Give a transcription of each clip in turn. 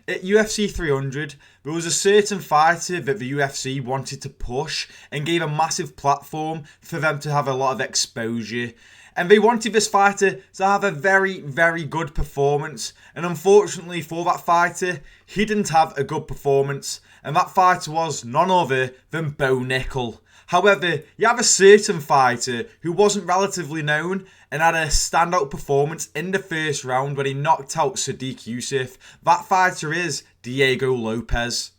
At UFC 300, there was a certain fighter that the UFC wanted to push and gave a massive platform for them to have a lot of exposure. And they wanted this fighter to have a very, very good performance. And unfortunately for that fighter, he didn't have a good performance. And that fighter was none other than Bo Nickel. However, you have a certain fighter who wasn't relatively known and had a standout performance in the first round when he knocked out Sodiq Yusuff. That fighter is Diego Lopez.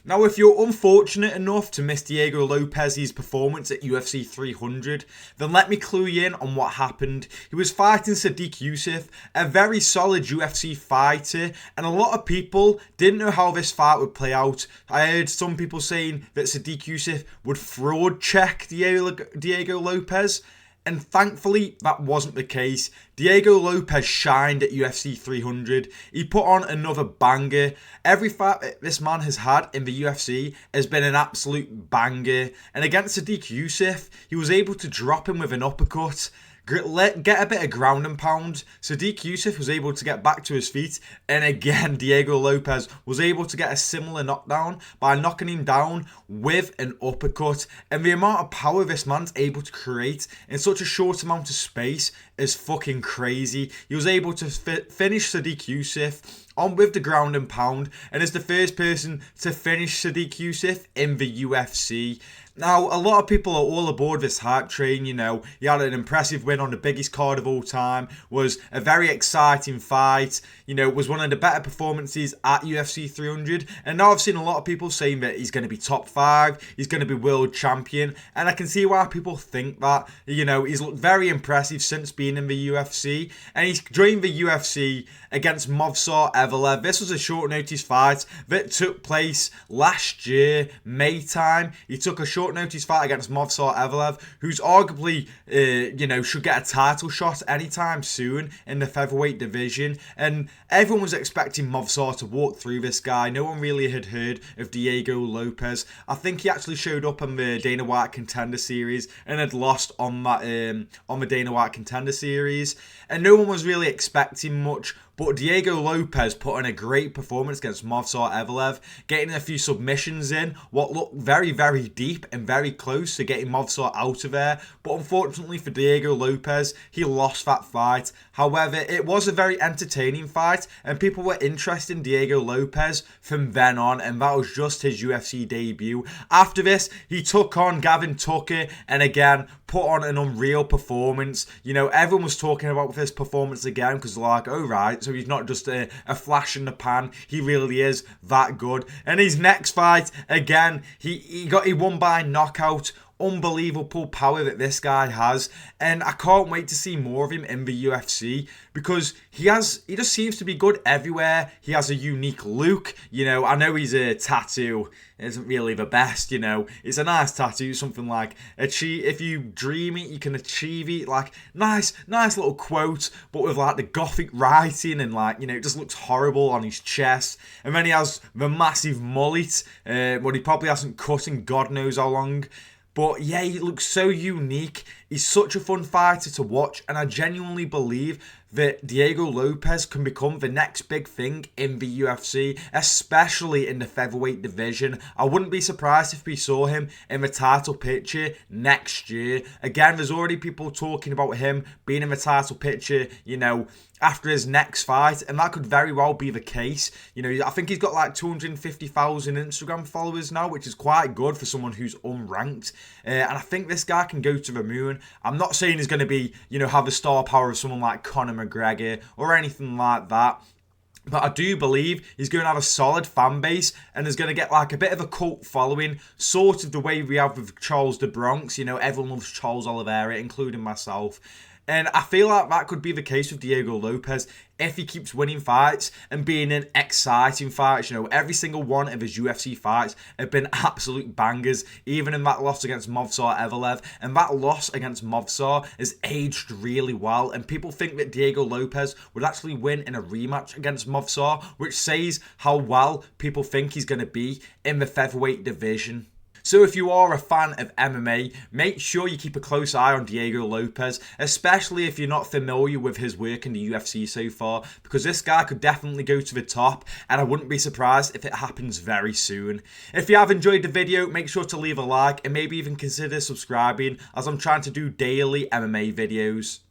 Now, if you're unfortunate enough to miss Diego Lopez's performance at UFC 300, then let me clue you in on what happened. He was fighting Sodiq Yusuff, a very solid UFC fighter, and a lot of people didn't know how this fight would play out. I heard some people saying that Sodiq Yusuff would fraud check Diego Lopez, and thankfully that wasn't the case. Diego Lopez shined at UFC 300. He put on another banger. Every fight this man has had in the UFC has been an absolute banger. And against Sodiq Yusuff, he was able to drop him with an uppercut, get a bit of ground and pound. Sodiq Yusuff was able to get back to his feet, and again Diego Lopez was able to get a similar knockdown by knocking him down with an uppercut. And the amount of power this man's able to create in such a short amount of space is fucking crazy. He was able to finish Sodiq Yusuff on with the ground and pound, and is the first person to finish Sodiq Yusuff in the UFC. Now, a lot of people are all aboard this hype train, you know. He had an impressive win on the biggest card of all time, was a very exciting fight, you know, was one of the better performances at UFC 300. And now I've seen a lot of people saying that he's going to be top 5, he's going to be world champion. And I can see why people think that. You know, he's looked very impressive since being in the UFC. And he's joined the UFC against Movsar Evelev. This was a short notice fight that took place last year, May time. He took a short notice fight against Movsar Evelev, who's arguably, should get a title shot anytime soon in the featherweight division. And everyone was expecting Movsar to walk through this guy. No one really had heard of Diego Lopez. I think he actually showed up on the Dana White Contender Series and had lost on the Dana White Contender Series. And no one was really expecting much. But Diego Lopez put in a great performance against Movsar Evelev, getting a few submissions in, what looked very, very deep and very close to getting Movsar out of there. But unfortunately for Diego Lopez, he lost that fight. However, it was a very entertaining fight, and people were interested in Diego Lopez from then on, and that was just his UFC debut. After this, he took on Gavin Tucker, and again, put on an unreal performance. You know, everyone was talking about this performance again, because they're like, oh right, so he's not just a flash in the pan, he really is that good. And his next fight, again, he won by knockout. Unbelievable power that this guy has, and I can't wait to see more of him in the UFC, because he just seems to be good everywhere. He has a unique look. You know, I know his tattoo isn't really the best, you know. It's a nice tattoo, something like, if you dream it, you can achieve it. Like, nice little quote, but with like the gothic writing, and like, you know, it just looks horrible on his chest. And then he has the massive mullet, what he probably hasn't cut in God knows how long. But yeah, he looks so unique. He's such a fun fighter to watch, and I genuinely believe that Diego Lopez can become the next big thing in the UFC, especially in the featherweight division. I wouldn't be surprised if we saw him in the title picture next year. Again, there's already people talking about him being in the title picture, you know, after his next fight, and that could very well be the case. You know, I think he's got like 250,000 Instagram followers now, which is quite good for someone who's unranked. And I think this guy can go to the moon. I'm not saying he's going to be, you know, have the star power of someone like Conor McGregor or anything like that. But I do believe he's going to have a solid fan base, and is going to get like a bit of a cult following, sort of the way we have with Charles the Bronx. You know, everyone loves Charles Oliveira, including myself. And I feel like that could be the case with Diego Lopez if he keeps winning fights and being in exciting fights. You know, every single one of his UFC fights have been absolute bangers, even in that loss against Movsar Evelev. And that loss against Movsar has aged really well. And people think that Diego Lopez would actually win in a rematch against Movsar, which says how well people think he's going to be in the featherweight division. So if you are a fan of MMA, make sure you keep a close eye on Diego Lopez, especially if you're not familiar with his work in the UFC so far, because this guy could definitely go to the top, and I wouldn't be surprised if it happens very soon. If you have enjoyed the video, make sure to leave a like and maybe even consider subscribing, as I'm trying to do daily MMA videos.